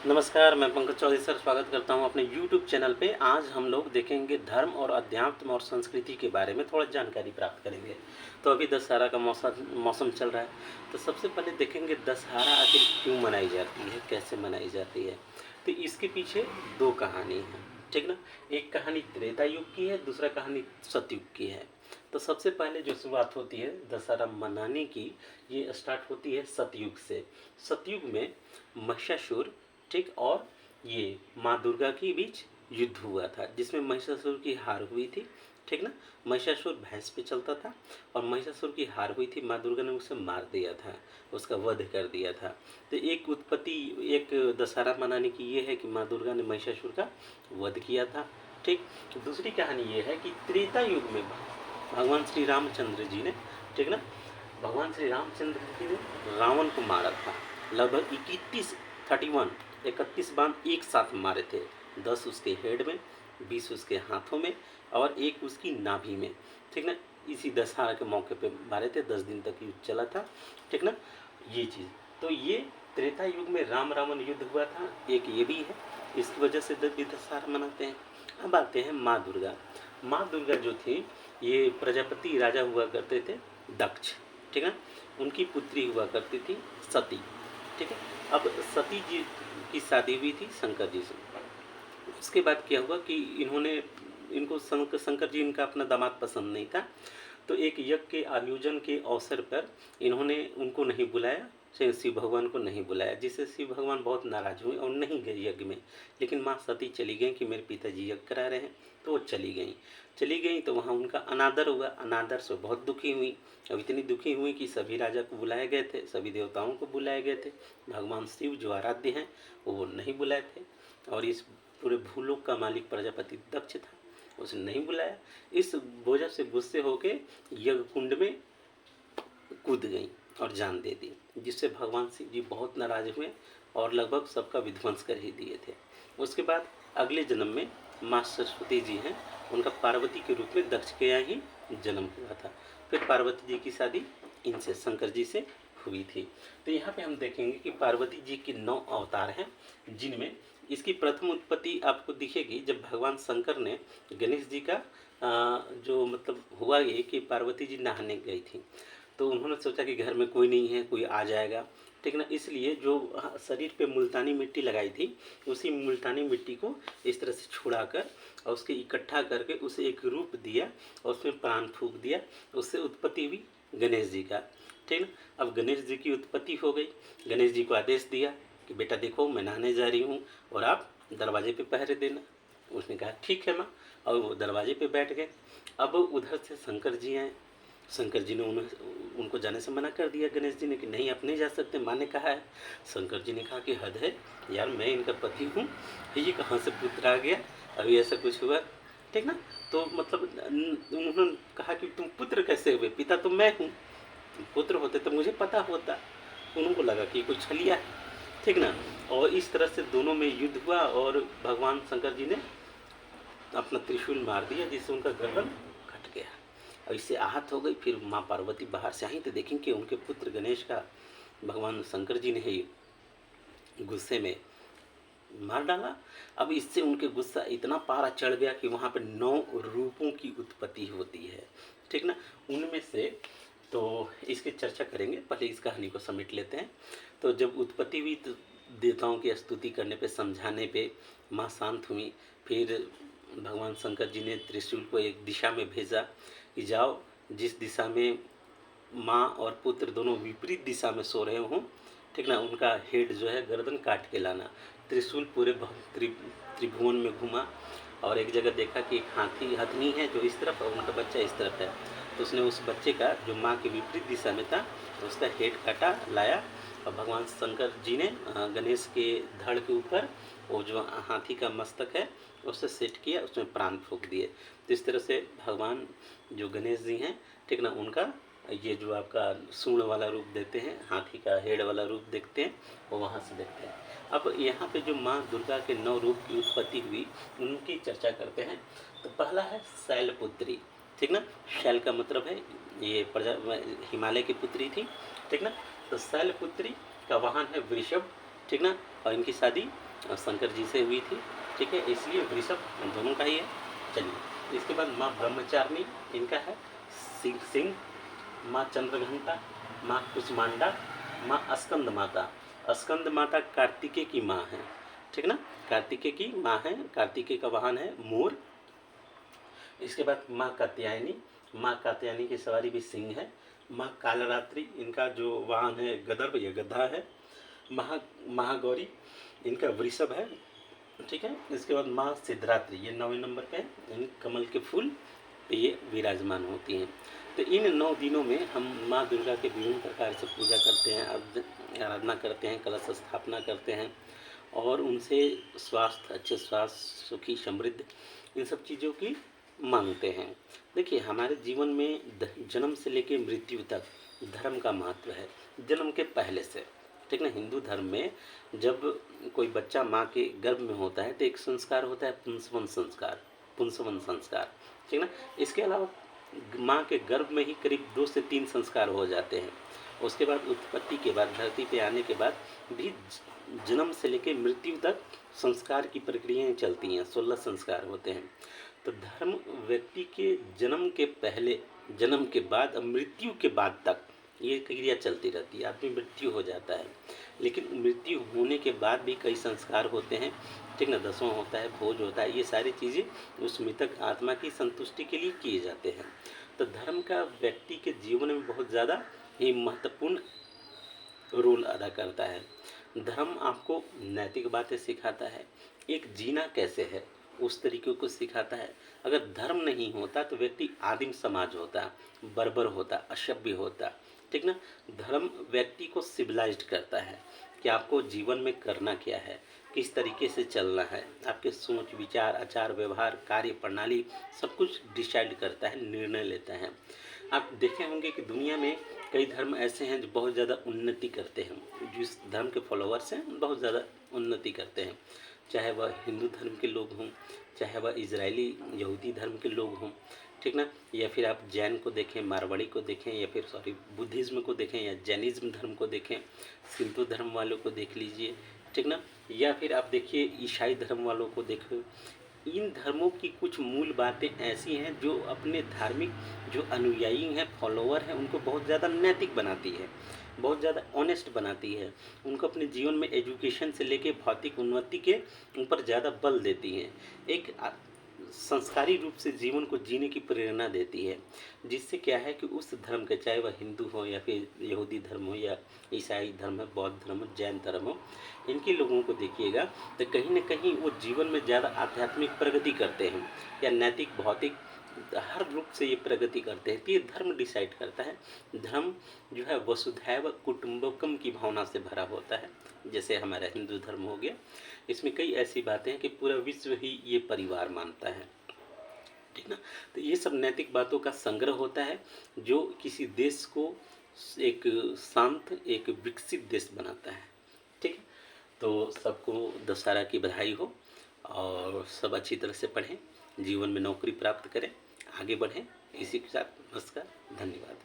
नमस्कार, मैं पंकज चौधरी सर स्वागत करता हूं अपने YouTube चैनल पे। आज हम लोग देखेंगे धर्म और अध्यात्म और संस्कृति के बारे में थोड़ा जानकारी प्राप्त करेंगे। तो अभी दशहरा का मौसम चल रहा है, तो सबसे पहले देखेंगे दशहरा आखिर क्यों मनाई जाती है, कैसे मनाई जाती है। तो इसके पीछे दो कहानी हैं, ठीक ना। एक कहानी त्रेता युग की है, दूसरा कहानी सतयुग की है। तो सबसे पहले जो शुरुआत होती है दशहरा मनाने की, ये स्टार्ट होती है सतयुग से। सतयुग में महिषासुर, ठीक, और ये माँ दुर्गा के बीच युद्ध हुआ था, जिसमें महिषासुर की हार हुई थी, ठीक ना। महिषासुर भैंस पे चलता था और महिषासुर की हार हुई थी, माँ दुर्गा ने उसे मार दिया था, उसका वध कर दिया था। तो एक उत्पत्ति, एक दशहरा मनाने की ये है कि माँ दुर्गा ने महिषासुर का वध किया था, ठीक। दूसरी कहानी ये है कि त्रेता युग में भगवान श्री रामचंद्र जी ने, ठीक ना, भगवान श्री रामचंद्र जी ने रावण को मारा था। लगभग 31 बाण एक साथ मारे थे। 10 उसके हेड में, 20 उसके हाथों में और एक उसकी नाभि में, ठीक ना। इसी दशहरा के मौके पे मारे थे। 10 दिन तक युद्ध चला था, ठीक ना। ये चीज़, तो ये त्रेता युग में राम रावण युद्ध हुआ था, एक ये भी है, इसकी वजह से दशहरा मनाते हैं। अब आते हैं माँ दुर्गा। माँ दुर्गा जो थी, ये प्रजापति राजा हुआ करते थे दक्ष, ठीक है। उनकी पुत्री हुआ करती थी सती, ठीक है। अब सती जी की शादी हुई थी शंकर जी से। उसके बाद क्या हुआ कि इनको शंकर जी, इनका अपना दामाद पसंद नहीं था। तो एक यज्ञ के आयोजन के अवसर पर इन्होंने उनको नहीं बुलाया, शिव भगवान को नहीं बुलाया, जिससे शिव भगवान बहुत नाराज हुए और नहीं गए यज्ञ में। लेकिन माँ सती चली गई कि मेरे पिताजी यज्ञ करा रहे हैं, तो वो चली गई तो वहाँ उनका अनादर हुआ। अनादर से बहुत दुखी हुई। अब इतनी दुखी हुई कि सभी राजा को बुलाए गए थे, सभी देवताओं को बुलाए गए थे, भगवान शिव जो आराध्य हैं वो नहीं बुलाए थे। और इस पूरे भूलोक का मालिक प्रजापति दक्ष था, उसने नहीं बुलाया। इस वजह से गुस्से होके यज्ञ कुंड में कूद गई और जान दे दी, जिससे भगवान शिव जी बहुत नाराज हुए और लगभग सबका विध्वंस कर ही दिए थे। उसके बाद अगले जन्म में माँ सरस्वती जी हैं, उनका पार्वती के रूप में दक्ष के यहाँ ही जन्म हुआ था। फिर पार्वती जी की शादी इनसे, शंकर जी से हुई थी। तो यहाँ पे हम देखेंगे कि पार्वती जी के 9 अवतार हैं, जिनमें इसकी प्रथम उत्पत्ति आपको दिखेगी जब भगवान शंकर ने गणेश जी का जो मतलब हुआ ये कि पार्वती जी नहाने गई थी, तो उन्होंने सोचा कि घर में कोई नहीं है, कोई आ जाएगा, ठीक ना। इसलिए जो शरीर पे मुल्तानी मिट्टी लगाई थी, उसी मुल्तानी मिट्टी को इस तरह से छुड़ा कर और उसके इकट्ठा करके उसे एक रूप दिया और उसमें प्राण फूंक दिया। उससे उत्पत्ति हुई गणेश जी का, ठीक ना। अब गणेश जी की उत्पत्ति हो गई। गणेश जी को आदेश दिया कि बेटा देखो मैं नहाने जा रही हूँ और आप दरवाजे पे पहरे देना। उसने कहा ठीक है माँ, और वो दरवाजे पे बैठ गए। अब उधर से शंकर जी आए। शंकर जी ने उनको जाने से मना कर दिया गणेश जी ने कि नहीं आप नहीं जा सकते, माँ ने कहा है। शंकर जी ने कहा कि हद है यार, मैं इनका पति हूँ, ये कहाँ से पुत्र आ गया, अभी ऐसा कुछ हुआ, ठीक ना। तो मतलब उन्होंने कहा कि तुम पुत्र कैसे हुए, पिता तो मैं हूँ, पुत्र होते तो मुझे पता होता। उनको लगा कि कोई छलिया है, ठीक ना। और इस तरह से दोनों में युद्ध हुआ और भगवान शंकर जी ने अपना त्रिशूल मार दिया, जिससे उनका गर्दन कट गया और इससे आहत हो गई। फिर माँ पार्वती बाहर से आई तो देखें कि उनके पुत्र गणेश का भगवान शंकर जी ने ही गुस्से में मार डाला। अब इससे उनके गुस्सा इतना पारा चढ़ गया कि वहाँ पर 9 रूपों की उत्पत्ति होती है, ठीक ना। उनमें से तो इसकी चर्चा करेंगे, पहले इस कहानी को समेट लेते हैं। तो जब उत्पत्ति हुई तो देवताओं की स्तुति करने पे, समझाने पे माँ शांत हुई। फिर भगवान शंकर जी ने त्रिशूल को एक दिशा में भेजा कि जाओ, जिस दिशा में माँ और पुत्र दोनों विपरीत दिशा में सो रहे हों, ठीक ना, उनका हेड जो है गर्दन काट के लाना। त्रिशूल पूरे त्रिभुवन में घूमा और एक जगह देखा कि एक हथनी है जो इस तरफ और उनका बच्चा इस तरफ है। तो उसने उस बच्चे का जो माँ के विपरीत दिशा में था उसका हेड काटा लाया और भगवान शंकर जी ने गणेश के धड़ के ऊपर वो जो हाथी का मस्तक है उससे सेट किया, उसमें प्राण फूंक दिए। तो इस तरह से भगवान जो गणेश जी हैं, ठीक ना, उनका ये जो आपका सूंड वाला रूप देते हैं, हाथी का हेड वाला रूप देखते हैं, वो वहाँ से देखते हैं। अब यहाँ पे जो माँ दुर्गा के 9 रूप की उत्पत्ति हुई उनकी चर्चा करते हैं। तो पहला है शैलपुत्री, ठीक ना। शैल का मतलब है ये हिमालय की पुत्री थी, ठीक ना। तो शैलपुत्री का वाहन है वृषभ, ठीक ना। और इनकी शादी शंकर जी से हुई थी, ठीक है, इसलिए वृषभ दोनों का ही है। चलिए, इसके बाद माँ ब्रह्मचारिणी, इनका है सिंह, माँ चंद्रघंटा, माँ कुसमांडा, माँ स्कंद माता। स्कंद माता कार्तिकेय की माँ है, ठीक ना, कार्तिकेय की माँ है, कार्तिकेय का वाहन है मोर। इसके बाद माँ कात्यायनी, माँ कात्यायनी की सवारी भी सिंह है। माँ कालरात्रि, इनका जो वाहन है गदर्भ या गधा है। महागौरी, इनका वृषभ है, ठीक है। इसके बाद माँ सिद्धरात्रि, ये 9वें नंबर पे इन कमल के फूल पे ये विराजमान होती हैं। तो इन 9 दिनों में हम माँ दुर्गा के विभिन्न प्रकार से पूजा करते हैं, आराधना करते हैं, कलश स्थापना करते हैं और उनसे स्वास्थ्य, अच्छे स्वास्थ्य, सुखी समृद्ध, इन सब चीज़ों की मांगते हैं। देखिए, हमारे जीवन में जन्म से लेकर मृत्यु तक धर्म का महत्व है, जन्म के पहले से, ठीक ना। हिंदू धर्म में जब कोई बच्चा माँ के गर्भ में होता है तो एक संस्कार होता है पुंसवन संस्कार, ठीक ना। इसके अलावा माँ के गर्भ में ही करीब 2 से 3 संस्कार हो जाते हैं। उसके बाद उत्पत्ति के बाद, धरती पे आने के बाद भी जन्म से लेकर मृत्यु तक संस्कार की प्रक्रियाएं चलती हैं, 16 संस्कार होते हैं। तो धर्म व्यक्ति के जन्म के पहले, जन्म के बाद और मृत्यु के बाद तक ये क्रिया चलती रहती है। आदमी मृत्यु हो जाता है, लेकिन मृत्यु होने के बाद भी कई संस्कार होते हैं, ठीक ना, दसवां होता है, भोज होता है, ये सारी चीज़ें उस मृतक आत्मा की संतुष्टि के लिए किए जाते हैं। तो धर्म का व्यक्ति के जीवन में बहुत ज़्यादा ही महत्वपूर्ण रोल अदा करता है। धर्म आपको नैतिक बातें सिखाता है, एक जीना कैसे है उस तरीके को सिखाता है। अगर धर्म नहीं होता तो व्यक्ति आदिम समाज होता, बर्बर होता, असभ्य होता, ठीक ना। धर्म व्यक्ति को सिविलाइज्ड करता है कि आपको जीवन में करना क्या है, किस तरीके से चलना है, आपके सोच विचार, आचार व्यवहार, कार्य प्रणाली सब कुछ डिसाइड करता है, निर्णय लेता है। आप देखे होंगे कि दुनिया में कई धर्म ऐसे हैं जो बहुत ज़्यादा उन्नति करते हैं, जिस धर्म के फॉलोअर्स हैं बहुत ज़्यादा उन्नति करते हैं, चाहे वह हिंदू धर्म के लोग हों, चाहे वह इजरायली यहूदी धर्म के लोग हों, ठीक ना, या फिर आप जैन को देखें, मारवाड़ी को देखें, या फिर बुद्धिज़्म को देखें, या जैनिज़्म धर्म को देखें, सिंधु धर्म वालों को देख लीजिए, ठीक ना, या फिर आप देखिए ईसाई धर्म वालों को देखो। इन धर्मों की कुछ मूल बातें ऐसी हैं जो अपने धार्मिक जो अनुयायी हैं, फॉलोअर हैं, उनको बहुत ज़्यादा नैतिक बनाती है, बहुत ज़्यादा ऑनेस्ट बनाती है, उनको अपने जीवन में एजुकेशन से लेके भौतिक उन्नति के ऊपर ज़्यादा बल देती हैं, एक संस्कारी रूप से जीवन को जीने की प्रेरणा देती है, जिससे क्या है कि उस धर्म के, चाहे वह हिंदू हो या फिर यहूदी धर्म हो या ईसाई धर्म है, बौद्ध धर्म हो, जैन धर्म हो, इनके लोगों को देखिएगा तो कहीं ना कहीं वो जीवन में ज़्यादा आध्यात्मिक प्रगति करते हैं या नैतिक भौतिक हर रूप से ये प्रगति करते हैं। तो ये धर्म डिसाइड करता है। धर्म जो है वसुधैव कुटुंबकम की भावना से भरा होता है, जैसे हमारा हिंदू धर्म हो गया, इसमें कई ऐसी बातें हैं कि पूरा विश्व ही ये परिवार मानता है, ठीक ना। तो ये सब नैतिक बातों का संग्रह होता है जो किसी देश को एक शांत, एक विकसित देश बनाता है, ठीक है। तो सबको दशहरा की बधाई हो और सब अच्छी तरह से पढ़ें, जीवन में नौकरी प्राप्त करें, आगे बढ़ें। इसी के साथ नमस्कार, धन्यवाद।